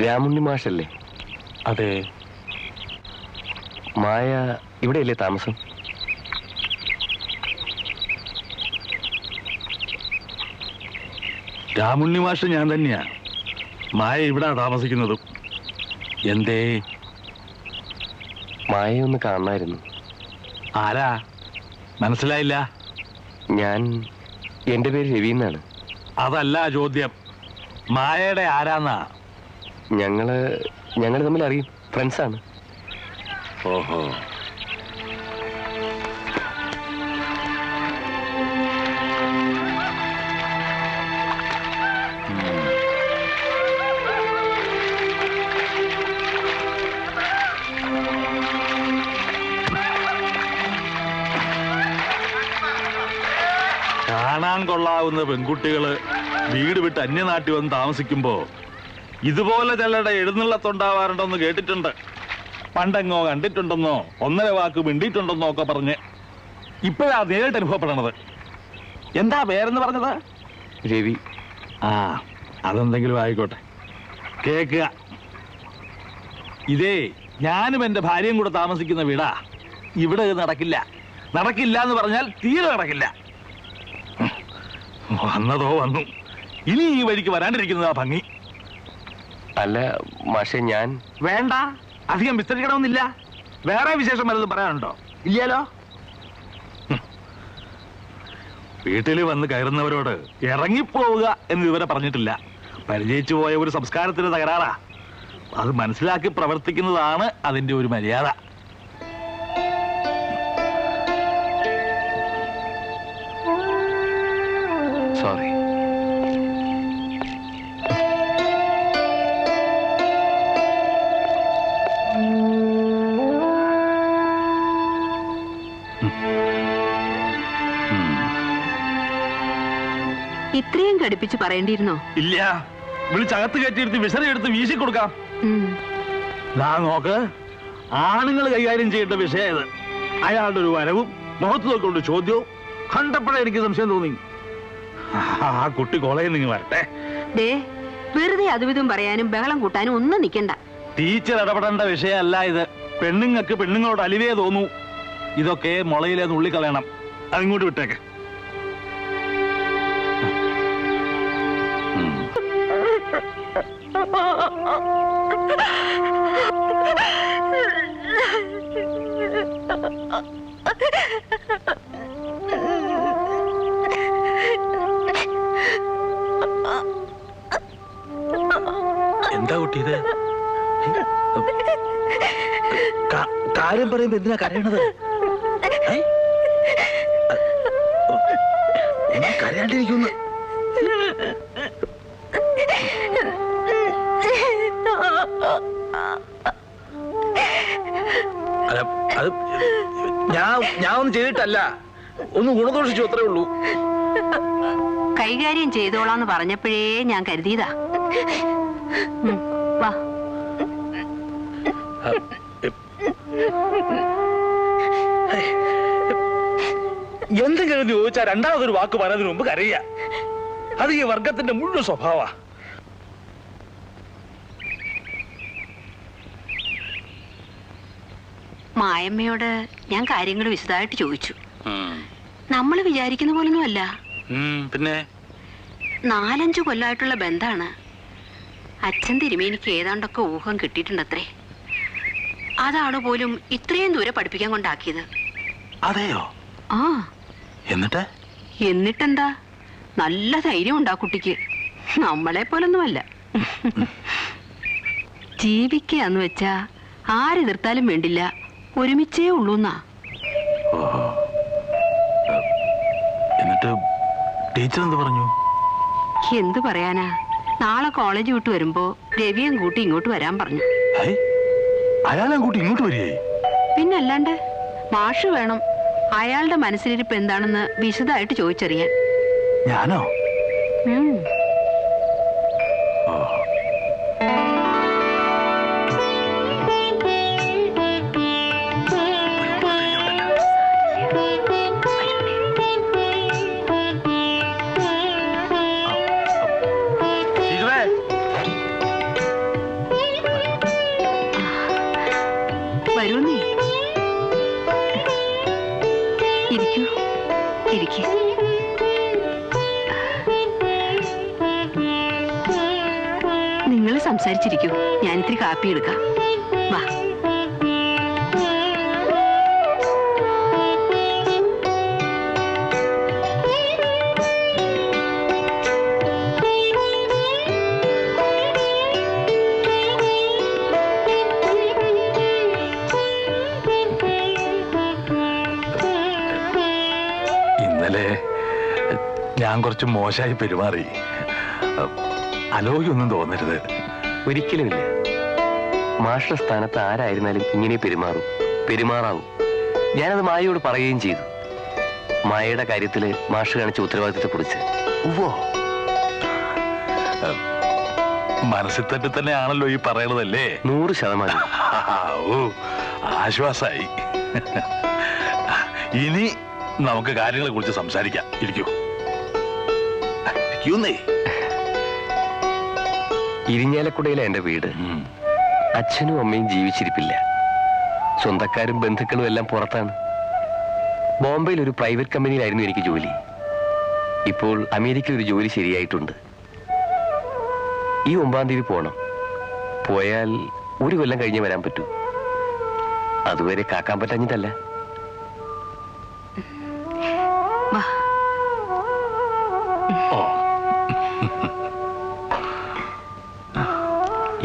രാമുണ്ണി മാഷല്ലേ? അതെ. മായ ഇവിടെയല്ലേ താമസം? രാമുണ്ണി മാഷ് ഞാൻ തന്നെയാ. മായ ഇവിടെ താമസിക്കുന്നതും. എന്തേ? മായയെ ഒന്ന് കാണണമായിരുന്നു. ആരാ? മനസ്സിലായില്ല. എന്റെ പേര് രവി എന്നാണ്. അതല്ല ചോദ്യം, മായയുടെ ആരാന്നാ? ഞങ്ങള് തമ്മിൽ അറിയും, ഫ്രണ്ട്സാണ്. ഓഹോ. കാണാൻ കൊള്ളാവുന്ന പെൺകുട്ടികള് വീട് വിട്ട് അന്യനാട്ടിൽ വന്ന് താമസിക്കുമ്പോ ഇതുപോലെ ചിലരുടെ എഴുന്നള്ളത്തുണ്ടാവാറുണ്ടെന്ന് കേട്ടിട്ടുണ്ട്. പണ്ടെങ്ങോ കണ്ടിട്ടുണ്ടെന്നോ 1.5 വാക്ക് മിണ്ടിയിട്ടുണ്ടെന്നോ ഒക്കെ പറഞ്ഞ് ഇപ്പോഴാ നേരിട്ട് അനുഭവപ്പെടണത്. എന്താ പേരെന്ന് പറഞ്ഞത്? രവി. ആ, അതെന്തെങ്കിലും ആയിക്കോട്ടെ. കേക്കുക, ഇതേ ഞാനും എന്റെ ഭാര്യയും കൂടെ താമസിക്കുന്ന വീടാ. ഇവിടെ നടക്കില്ല. നടക്കില്ല എന്ന് പറഞ്ഞാൽ തീരെ നടക്കില്ല. വന്നതോ വന്നു, ഇനി ഈ വഴിക്ക് വരാണ്ടിരിക്കുന്നതാ ഭംഗി. അല്ല മാഷെ, വേണ്ട, അധികം വിസ്തരിക്കണമെന്നില്ല. വേറെ വിശേഷം വല്ലതും പറയാനുണ്ടോ? ഇല്ലല്ലോ. വീട്ടിൽ വന്ന് കയറുന്നവരോട് ഇറങ്ങിപ്പോവുക എന്ന് ഇവരെ പറഞ്ഞിട്ടില്ല. പരിചയിച്ചു പോയ ഒരു സംസ്കാരത്തിന് തകരാറാ. അത് മനസ്സിലാക്കി പ്രവർത്തിക്കുന്നതാണ് അതിന്റെ ഒരു മര്യാദ. സോറി. ഇത്രയും കടുപ്പിച്ച് പറയേണ്ടിയിരുന്നോ? ഇല്ല, വിളിച്ചകത്ത് കയറ്റിയെടുത്ത് വിസറയെടുത്ത് വീശി കൊടുക്കാം. നോക്ക്, ആണുങ്ങൾ കൈകാര്യം ചെയ്യേണ്ട വിഷയം ഇത്. അയാളുടെ ഒരു വരവും മുഖത്ത് നോക്കൊണ്ട് ചോദ്യവും കണ്ടപ്പോഴേ എനിക്ക് സംശയം തോന്നി. ആ കുട്ടി കോളേജിൽ നിങ്ങൾ വരട്ടെ. വെറുതെ അതുവിധം പറയാനും ബഹളം കൂട്ടാനും ഒന്നും നിൽക്കണ്ട. ടീച്ചർ ഇടപെടേണ്ട വിഷയമല്ല ഇത്. പെണ്ണുങ്ങൾക്ക് പെണ്ണുങ്ങളോട് അലിവേ തോന്നൂ. ഇതൊക്കെ മുളയിലെ നുള്ളിക്കളയണം. അതിങ്ങോട്ട് വിട്ടേക്ക്. എന്താ കുട്ടിയത്? കാര്യം പറയുമ്പോ എന്തിനാ കരയണത്? കരയാണ്ടിരിക്കുന്നു. അത് ഞാൻ ഒന്നും ചെയ്തിട്ടല്ല, ഒന്ന് ഗുണദോഷിച്ചു, അത്രേ ഉള്ളൂ. കൈകാര്യം ചെയ്തോളാന്ന് പറഞ്ഞപ്പോഴേ ഞാൻ കരുതിയതാ. വാ. എന്തെങ്കിലും ചോദിച്ചാൽ രണ്ടാമതൊരു വാക്ക് പറയുന്നതിന് മുമ്പ് കരയുക. അത് ഈ വർഗത്തിന്റെ മുഴുവൻ സ്വഭാവ. മായമ്മയോട് ഞാൻ കാര്യങ്ങൾ വിശദമായിട്ട് ചോദിച്ചു. നമ്മൾ വിചാരിക്കുന്ന പോലൊന്നും അല്ല. പിന്നെ 4-5 കൊല്ലമായിട്ടുള്ള ബന്ധാണ്. അച്ഛൻ തിരുമേനിക്ക് ഏതാണ്ടൊക്കെ ഊഹം കിട്ടിയിട്ടുണ്ടത്രേ. അതാണ് പോലും ഇത്രയും ദൂരെ പഠിപ്പിക്കാൻ കൊണ്ടാക്കിയത്. അതെയോ? ആ. എന്നിട്ടെന്താ, നല്ല ധൈര്യം ഉണ്ടാ കുട്ടിക്ക്. നമ്മളെ പോലൊന്നുമല്ല. ജീവിക്കാന്ന് വെച്ചാ ആരെതിർത്താലും വേണ്ടില്ല, ഒരുമിച്ചേ ഉള്ളൂന്നാ. എന്നിട്ട് ടീച്ചർ എന്ത് പറഞ്ഞു? എന്ത് പറയാനാ, നാളെ കോളേജ് വിട്ട് വരുമ്പോ രവിയും കൂട്ടി ഇങ്ങോട്ട് വരാൻ പറഞ്ഞു. അയാളെ കൂട്ടി ഇങ്ങോട്ട് വരികയെ? പിന്നല്ലാണ്ട്, മാഷ് വേണം അയാളുടെ മനസ്സിലിരിപ്പ് എന്താണെന്ന് വിശദമായിട്ട് ചോദിച്ചറിയാൻ. ഞാനോ? വരൂന്നേ. ഇരിക്കൂ, ഇരിക്കൂ. നിങ്ങൾ സംസാരിച്ചിരിക്കൂ, ഞാനിത്തിരി കാപ്പി എടുക്കാം. വാ. ഇന്നലെ ഞാൻ കുറച്ച് മോശമായി പെരുമാറി. അലോഗ്യൊന്നും തോന്നരുത്. ഒരിക്കലുമില്ല. മാഷ സ്ഥാനത്ത് ആരായിരുന്നാലും ഇങ്ങനെ പെരുമാറാവും. ഞാനത് മായയോട് പറയുകയും ചെയ്തു. മായയുടെ കാര്യത്തില് മാഷ് കാണിച്ച ഉത്തരവാദിത്തത്തെ കുറിച്ച്. മനസ്സിൽ തട്ടി തന്നെയാണല്ലോ ഈ പറയണതല്ലേ? 100%. ഓ, ആശ്വാസായി. ഇനി നമുക്ക് കാര്യങ്ങളെ കുറിച്ച് സംസാരിക്കാം. ഇരിക്കൂ. ഇരിഞ്ഞാലക്കുടയിലെ എന്റെ വീട്. അച്ഛനും അമ്മയും ജീവിച്ചിരിപ്പില്ല. സ്വന്തക്കാരും ബന്ധുക്കളും എല്ലാം പുറത്താണ്. ബോംബെയിൽ ഒരു പ്രൈവറ്റ് കമ്പനിയിലായിരുന്നു എനിക്ക് ജോലി. ഇപ്പോൾ അമേരിക്കയിൽ ഒരു ജോലി ശരിയായിട്ടുണ്ട്. ഈ 9-ാം തീയതി പോണം. പോയാൽ 1 കൊല്ലം കഴിഞ്ഞേ വരാൻ പറ്റൂ. അതുവരെ കാക്കാൻ പറ്റാഞ്ഞിട്ടല്ല.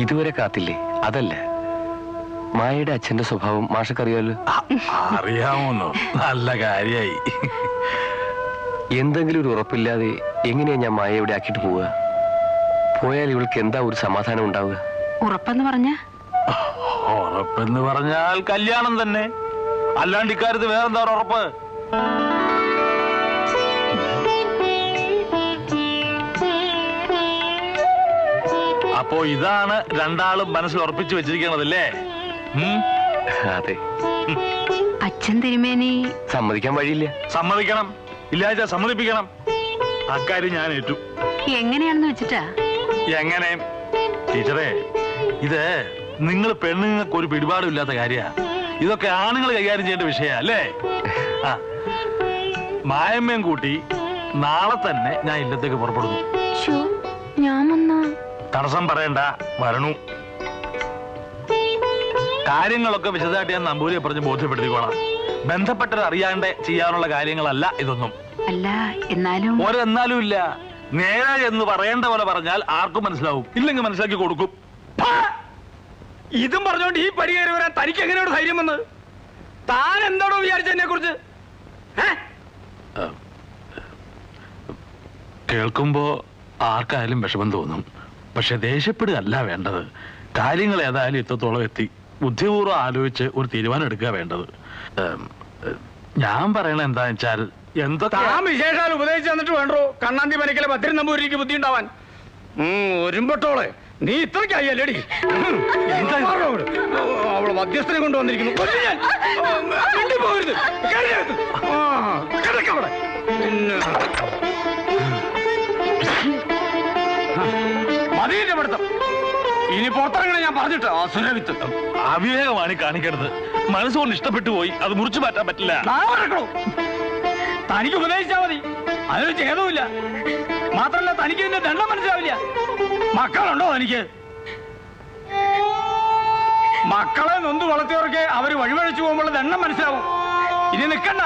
ഇതുവരെ കാത്തില്ലേ? അതല്ല, മായയുടെ അച്ഛന്റെ സ്വഭാവം മാഷക്കറിയാലോ. അറിയാമോന്നോ? നല്ല കാര്യായി. എന്തെങ്കിലും ഒരു ഉറപ്പില്ലാതെ എങ്ങനെയാ ഞാൻ മായ ഇവിടെ ആക്കിയിട്ട് പോവുക? പോയാൽ ഇവൾക്ക് എന്താ ഒരു സമാധാനം ഉണ്ടാവുക? ഉറപ്പെന്ന് പറഞ്ഞാൽ കല്യാണം തന്നെ. അല്ലാണ്ട് ഇക്കാര്യത്ത് വേറെന്താ ഉറപ്പ്? അപ്പോ ഇതാണ് രണ്ടാളും മനസ്സിൽ ഉറപ്പിച്ചു വെച്ചിരിക്കണതല്ലേ? അതെ. അച്ഛൻ തിരുമേനി സമ്മതിക്കാൻ വഴിയില്ല. സമ്മതിക്കണം. ഇല്ലാച്ച സമ്മതിപ്പിക്കണം. അക്കാര്യം ഞാൻ ഏറ്റു. എങ്ങനെയാണെന്ന് വെച്ചിട്ടാ? എങ്ങനെ ടീച്ചറേ, ഇത് നിങ്ങൾ പെണ്ണുങ്ങൾക്ക് ഒരു പിടിപാടും ഇല്ലാത്ത കാര്യ. ഇതൊക്കെ ആണുങ്ങൾ കൈകാര്യം ചെയ്യേണ്ട വിഷയ അല്ലേ? മായമ്മയും കൂട്ടി നാളെ തന്നെ ഞാൻ ഇല്ലത്തേക്ക് പുറപ്പെടുന്നു. ഞാൻ വന്നാ തടസ്സം പറയണ്ട, വരണു. കാര്യങ്ങളൊക്കെ വിശദമായിട്ട് ഞാൻ നമ്പൂരിയെ പറഞ്ഞ് ബോധ്യപ്പെടുത്തിക്കോളാം. ബന്ധപ്പെട്ടത് അറിയാണ്ട് ചെയ്യാനുള്ള കാര്യങ്ങളല്ല ഇതൊന്നും. അല്ല, എന്നാലും ഒരെന്നാലും ഇല്ല. നേരെ എന്ന് പറയേണ്ട പോലെ പറഞ്ഞാൽ ആർക്കും മനസ്സിലാവും. ഇല്ലെങ്കിൽ മനസ്സിലാക്കി കൊടുക്കും. ഇതും പറഞ്ഞോണ്ട് ഈ പടി കയറി വരാൻ തനിക്ക് എങ്ങനെയോട് ധൈര്യം വന്ന്? താൻ എന്താണോ വിചാരിച്ചതിനെ കുറിച്ച്? കേൾക്കുമ്പോ ആർക്കായാലും വിഷമം തോന്നും. പക്ഷെ ദേഷ്യപ്പെടുകയല്ല വേണ്ടത്. കാര്യങ്ങൾ ഏതായാലും ഇത്രത്തോളം എത്തി. ബുദ്ധിപൂർവ്വം ആലോചിച്ച് ഒരു തീരുമാനം എടുക്കുക വേണ്ടത്. ഞാൻ പറയണ എന്താന്ന് വെച്ചാൽ, താൻ വിശേഷാൽ ഉപദേശിച്ചു തന്നിട്ട് വേണ്ടോ കണ്ണാന്തി മനക്കലെ ഭദ്രൻ നമ്പൂരിക്ക് ബുദ്ധി ഉണ്ടാവാൻ? ഒരുമ്പട്ടോളെ, നീ ഇത്രയ്ക്കായില്ലേടി? അവള് മധ്യസ്ഥനെ കൊണ്ടുവന്നിരിക്കുന്നു. പോകരുത്. മതിയുടെ പഠിത്തം ഇനി പുറത്തിറങ്ങണേ ഞാൻ പറഞ്ഞിട്ട്. അസുരവിത്ത് അവിവേകമാണ് കാണിക്കരുത്. മനസ്സുകൊണ്ട് ഇഷ്ടപ്പെട്ടു പോയി, അത് മുറിച്ചു മാറ്റാൻ പറ്റില്ല. തനിക്ക് ഉപദേശിച്ചാ മതി, അതിന് ഛേദമില്ല. മാത്രല്ല തനിക്ക് ഇതിന്റെ ദണ്ഡം മനസ്സിലാവില്ല. മക്കളുണ്ടോ തനിക്ക്? മക്കളെ നൊന്ത് വളർത്തിയവർക്ക് അവര് വഴിവഴിച്ചു പോകുമ്പോൾ ദണ്ഡം മനസ്സിലാവും. ഇനി നിൽക്കണ്ട.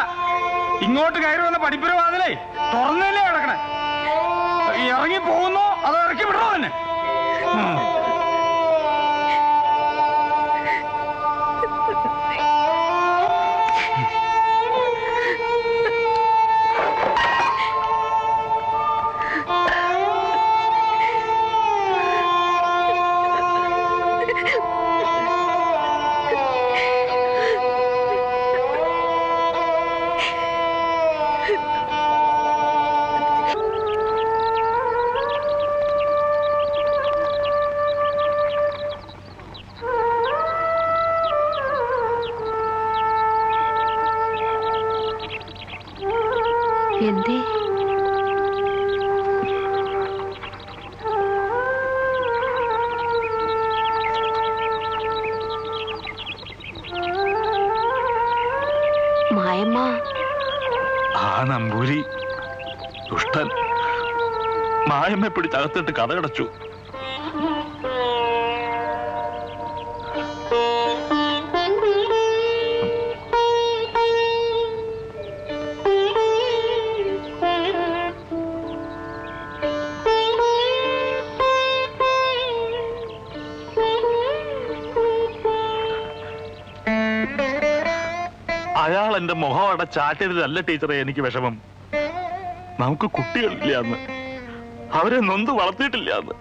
ഇങ്ങോട്ട് കയറി വന്ന പഠിപ്പുരവാതിലേ തുറന്നല്ലേ കിടക്കണേ. ഇറങ്ങി പോകുന്നോ അതോ ഇറക്കി വിടണോ തന്നെ? എന്തേ? മായമ്മ. ആ നമ്പൂരി ദുഷ്ടൻ മായമ്മ പിടിച്ചകത്തിട്ട് കഥകടച്ചു. അയാൾ എന്റെ മുഖം അടച്ചാറ്റിയതിലല്ല ടീച്ചറെ എനിക്ക് വിഷമം. നമുക്ക് കുട്ടികളില്ല എന്ന്, അവരെ നൊന്ത് വളർത്തിയിട്ടില്ല എന്ന്.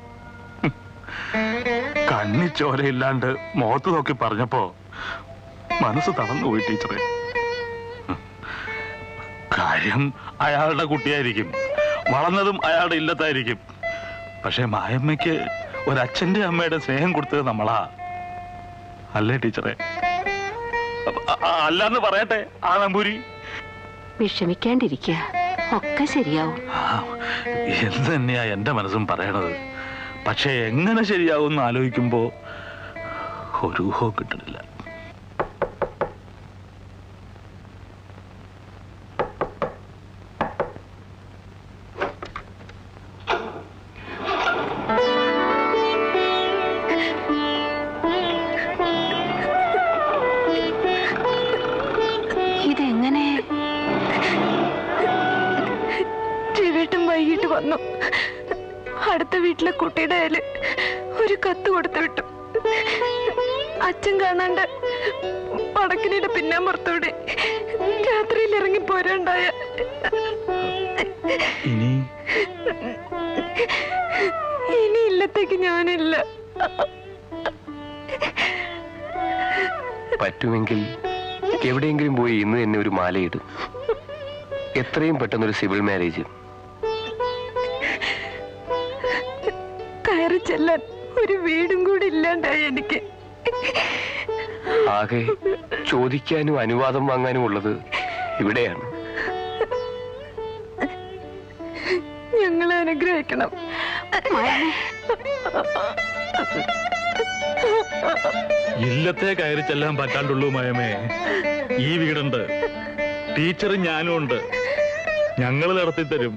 കണ്ണിച്ചോരയില്ലാണ്ട് മുഖത്ത് നോക്കി പറഞ്ഞപ്പോ മനസ്സ് തളർന്നുപോയി ടീച്ചറെ. കാര്യം അയാളുടെ കുട്ടിയായിരിക്കും, വളർന്നതും അയാളുടെ ഇല്ലത്തായിരിക്കും. പക്ഷെ മായമ്മയ്ക്ക് ഒരച്ഛന്റെ അമ്മയുടെ സ്നേഹം കൊടുത്തത് നമ്മളാ, അല്ലേ ടീച്ചറെ? അല്ലാന്ന് പറയട്ടെ ആ നമ്പൂരി. വിഷമിക്കാണ്ടിരിക്കുക, ഒക്കെ ശരിയാവും. എന്ത് തന്നെയാ എന്റെ മനസ്സും പറയണത്. പക്ഷെ എങ്ങനെ ശരിയാവും ആലോചിക്കുമ്പോ ഒരു ഊഹവും കിട്ടണില്ല. ഇതെങ്ങനെ? രവേട്ടൻ വൈകിട്ട് വന്നു. അടുത്ത വീട്ടിലെ കുട്ടിയുടെ കയ്യില് ഒരു കത്ത് കൊടുത്തു വിട്ടു. അച്ഛൻ കാണാണ്ട് പടക്കിനിയുടെ പിന്നാമ്പുറത്തോടെ രാത്രിയിൽ ഇറങ്ങി പോരാണ്ടായ. ഇനി ഇല്ലത്തേക്ക് ഞാനില്ല. പറ്റുമെങ്കിൽ എവിടെയെങ്കിലും പോയി ഇന്ന് തന്നെ ഒരു മാലയിടും. എത്രയും പെട്ടെന്നൊരു സിവിൽ മാരേജ്. കയറി ചെല്ലാൻ ഒരു വീടും കൂടി ഇല്ലാണ്ടായി എനിക്ക്. ആകെ ചോദിക്കാനും അനുവാദം വാങ്ങാനും ഉള്ളത് ഇവിടെയാണ്. ഞങ്ങളെ അനുഗ്രഹിക്കണം. ഇല്ലത്തെ കയറി ചെല്ലാൻ പറ്റാണ്ടുള്ളൂ മയമേ. ഈ വീടുണ്ട്, ടീച്ചറും ഞാനും ഉണ്ട്. ഞങ്ങൾ നടത്തിത്തരും.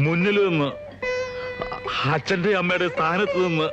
മുന്നിൽ നിന്ന്, അച്ഛന്റെ അമ്മയുടെ സ്ഥാനത്ത് നിന്ന്.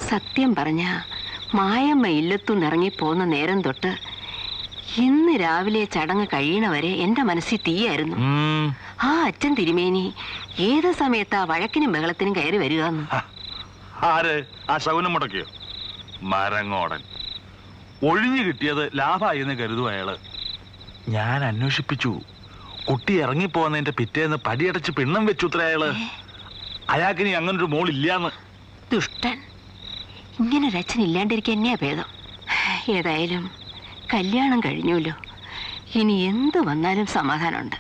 സത്യം പറഞ്ഞ മായമ്മ ഇല്ലത്തുനിന്ന് ഇറങ്ങിപ്പോന്ന നേരം തൊട്ട് ഇന്ന് രാവിലെ ചടങ്ങ് കഴിയണവരെ എന്റെ മനസ്സിൽ തീയായിരുന്നു. ആ അച്ഛൻ തിരുമേനി ഏത് സമയത്താ വഴക്കിനും ബഹളത്തിനും കയറി വരിക? ആര്? ആ ശകുനം മുടക്കിയോ? മരങ്ങോടൻ. ഒഴിഞ്ഞു കിട്ടിയത് ലാഭമായി എന്ന് കരുതും അയാള്. ഞാൻ അന്വേഷിപ്പിച്ചു. കുട്ടി ഇറങ്ങിപ്പോന്നതിന്റെ പിറ്റേന്ന് പടിയടച്ച് പിണ്ണം വെച്ചുത്രേ അയാള്. അയാൾക്കിനി അങ്ങനൊരു മോളില്ലാന്ന്. ദുഷ്ടൻ. ഇങ്ങനൊരു അച്ഛൻ ഇല്ലാണ്ടിരിക്കുക തന്നെയാ ഭേദം. ഏതായാലും കല്യാണം കഴിഞ്ഞുല്ലോ. ഇനി എന്ത് വന്നാലും സമാധാനമുണ്ട്.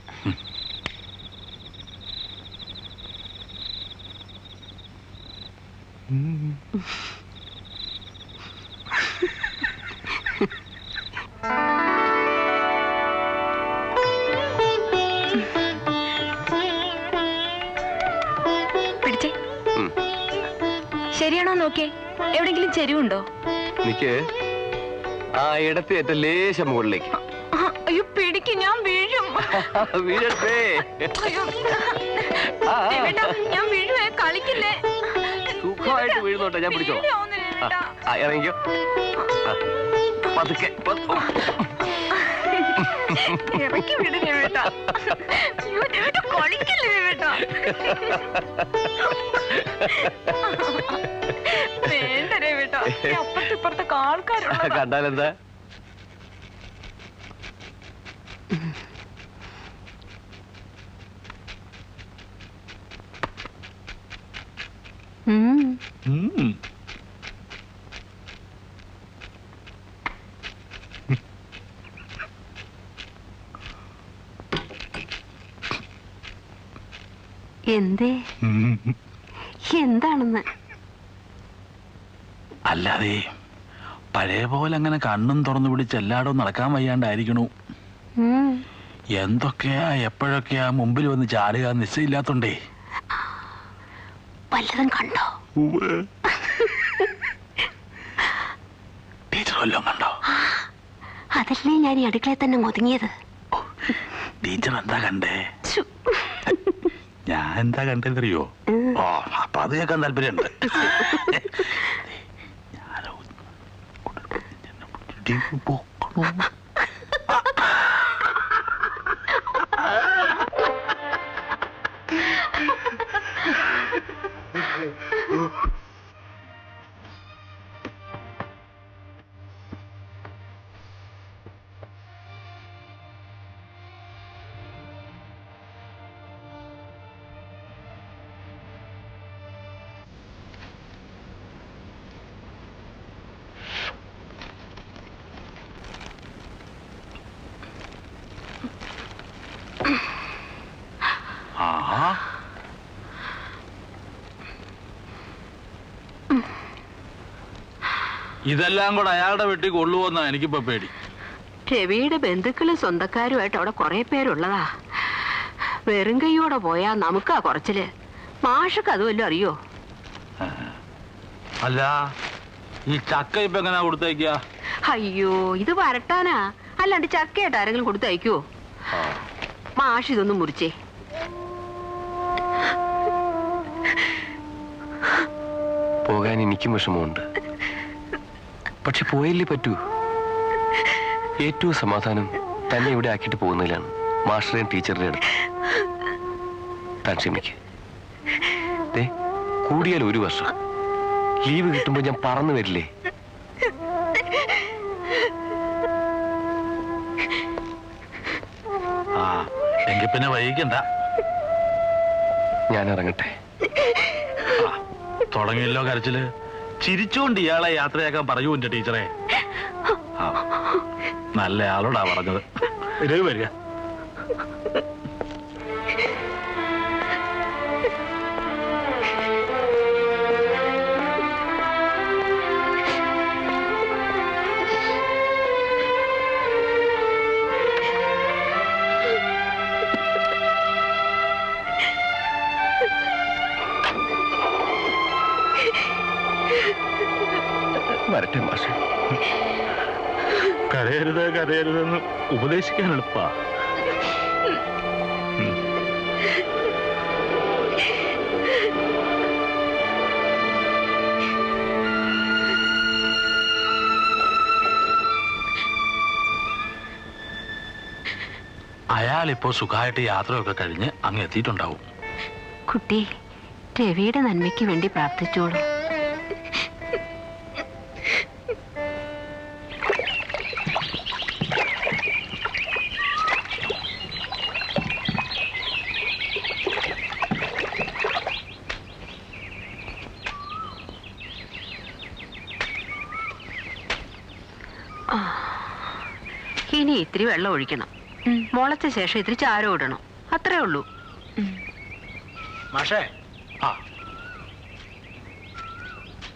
പിടിച്ചേ. ശരിയാണോ നോക്കിയേ? എവിടെങ്കിലും ചെരിവുണ്ടോ? നിക്ക്. ആ ഇടത്ത് ഏറ്റ ലേശം മുകളിലേക്ക്. അയ്യോ പിടിക്ക്, ഞാൻ വീഴും. വീഴട്ടെ. അയ്യോ ഞാൻ വീഴുവേ, കളിക്കില്ലേ. സുഖമായിട്ട് വീഴുന്നോട്ടെ, ഞാൻ പിടിച്ചോ. ഇറങ്ങിക്കോ. പതുക്കെ. ഇറക്കി വിടുന്നേ വേട്ടാ. കളിക്കില്ലേ വേട്ടാ. വേണ്ടരേ വേട്ടാ. അപ്പുറത്തിപ്പുറത്തൊക്കെ ആൾക്കാരുണ്ട്. കണ്ടാലെന്താ? എന്തേ? എന്താണെന്ന്? അല്ലാതെ പഴയ പോലെ അങ്ങനെ കണ്ണും തുറന്നു പിടിച്ച് എല്ലായിടവും നടക്കാൻ വയ്യാണ്ടായിരിക്കണു. എന്തൊക്കെയാ എപ്പോഴൊക്കെയാ മുമ്പിൽ വന്ന് ചാടുക നിശ്ചയില്ലാത്തോണ്ടേ. വല്ലതും കണ്ടോ? ടീച്ചർ വല്ലതും കണ്ടോ? അതല്ലേ ഞാൻ ഈ അടുക്കളയിൽ തന്നെ ഒതുങ്ങിയത്. ടീച്ചർ എന്താ കണ്ടേ? ഞാൻ എന്താ കണ്ടെന്നറിയോ? ഓ, അപ്പൊ അത് കേൾക്കാൻ താല്പര്യമുണ്ട്. ഇതെല്ലാം കൂടെ അയാളുടെ വീട്ടിൽ കൊള്ളുവെന്നാ എനിക്കിപ്പോ പേടി. രവിയുടെ ബന്ധുക്കളും സ്വന്തക്കാരുമായിട്ട് അവിടെ കുറെ പേരുള്ളതാ. വെറും കൈയോടെ പോയാ നമുക്കാ കുറച്ചില്. മാഷക്ക് അതുമല്ലോ അറിയോ? അല്ല, ഈ ചക്ക ഇപ്പൊ എങ്ങനെയാ കൊടുത്തയക്കുക? അയ്യോ, ഇത് വരട്ടാനാ, അല്ലാണ്ട് ചക്കയായിട്ട് ആരെങ്കിലും കൊടുത്തയക്കുവോ? മാഷ് ഇതൊന്നും മുറിച്ചേ. പോകാൻ എനിക്കും വിഷമമുണ്ട്. പക്ഷെ പോയല്ലേ പറ്റൂ. ഏറ്റവും സമാധാനം തന്നെ ഇവിടെ ആക്കിയിട്ട് പോകുന്നതിലാണ്. മാസ്റ്ററേയും ടീച്ചറുടെ അടുത്ത് താൻ ക്ഷമിക്ക്. കൂടിയാൽ 1 വർഷം ലീവ് കിട്ടുമ്പോൾ ഞാൻ പറന്നു വരില്ലേ? എങ്കിൽ പിന്നെ വൈകിക്കണ്ട, ഞാൻ ഇറങ്ങട്ടെ. തുടങ്ങിയല്ലോ കരച്ചില്. ചിരിച്ചുകൊണ്ട് ഇയാളെ യാത്രയാക്കാൻ പറയൂ എന്റെ ടീച്ചറെ. നല്ല ആളോടാ പറഞ്ഞത്. വരിക. വരട്ടെ മാഷെ. കരയരുതെന്ന് ഉപദേശിക്കാൻ എളുപ്പാ. അയാളിപ്പോ സുഖമായിട്ട് യാത്രയൊക്കെ കഴിഞ്ഞ് അങ്ങ് എത്തിയിട്ടുണ്ടാവും. കുട്ടി, രവിയുടെ നന്മയ്ക്ക് വേണ്ടി പ്രാർത്ഥിച്ചോളൂ. ഇത്തിരി വെള്ളം ഒഴിക്കണം. മുളച്ച ശേഷം ഇത്തിരി ചാരം ഇടണം. അത്രേ ഉള്ളൂ. മാഷേ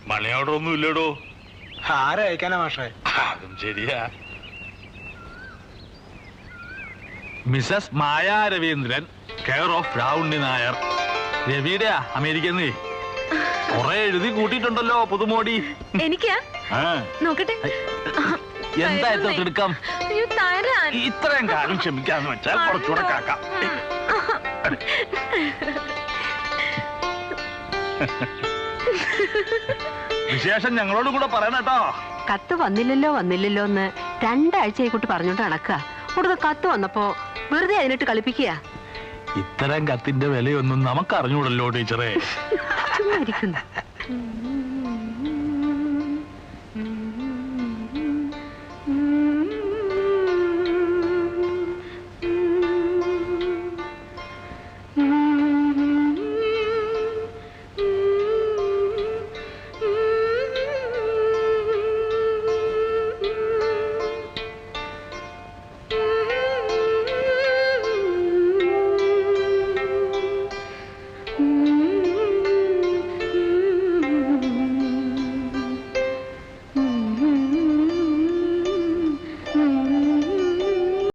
മണിയോടെ ഒന്നും ഇല്ലടോ. ആരെ അയക്കാനാ മാഷേ? അതും ശരിയാ. Mrs Maya Raveendran, care of Ravunni Nair. രവിയുടെയാ അമേരിക്കന്ന്. കുറെ എഴുതി കൂട്ടിയിട്ടുണ്ടല്ലോ പുതുമോടി. എനിക്കാ നോക്കട്ടെ. എന്താ എടുക്കാം? അയ്യോ, തരാൻ. ഇത്രയും കാലം ക്ഷമിക്കാന്ന് വെച്ചാൽ കുറച്ചുകൂടെ കാക്കാം. വിശേഷം ഞങ്ങളോട് കൂടെ പറയണട്ടോ. കത്ത് വന്നില്ലല്ലോ എന്ന് 2 ആഴ്ചയായിക്കോട്ട് പറഞ്ഞോണ്ട് നടക്കുക. കൂടുതൽ കത്ത് വന്നപ്പോ വെറുതെ അതിനിട്ട് കളിപ്പിക്കുക. ഇത്തരം കത്തിന്റെ വിലയൊന്നും നമുക്ക് അറിഞ്ഞൂടല്ലോ ടീച്ചറെ. ചുമ്മാ ഇരിക്കുന്നു.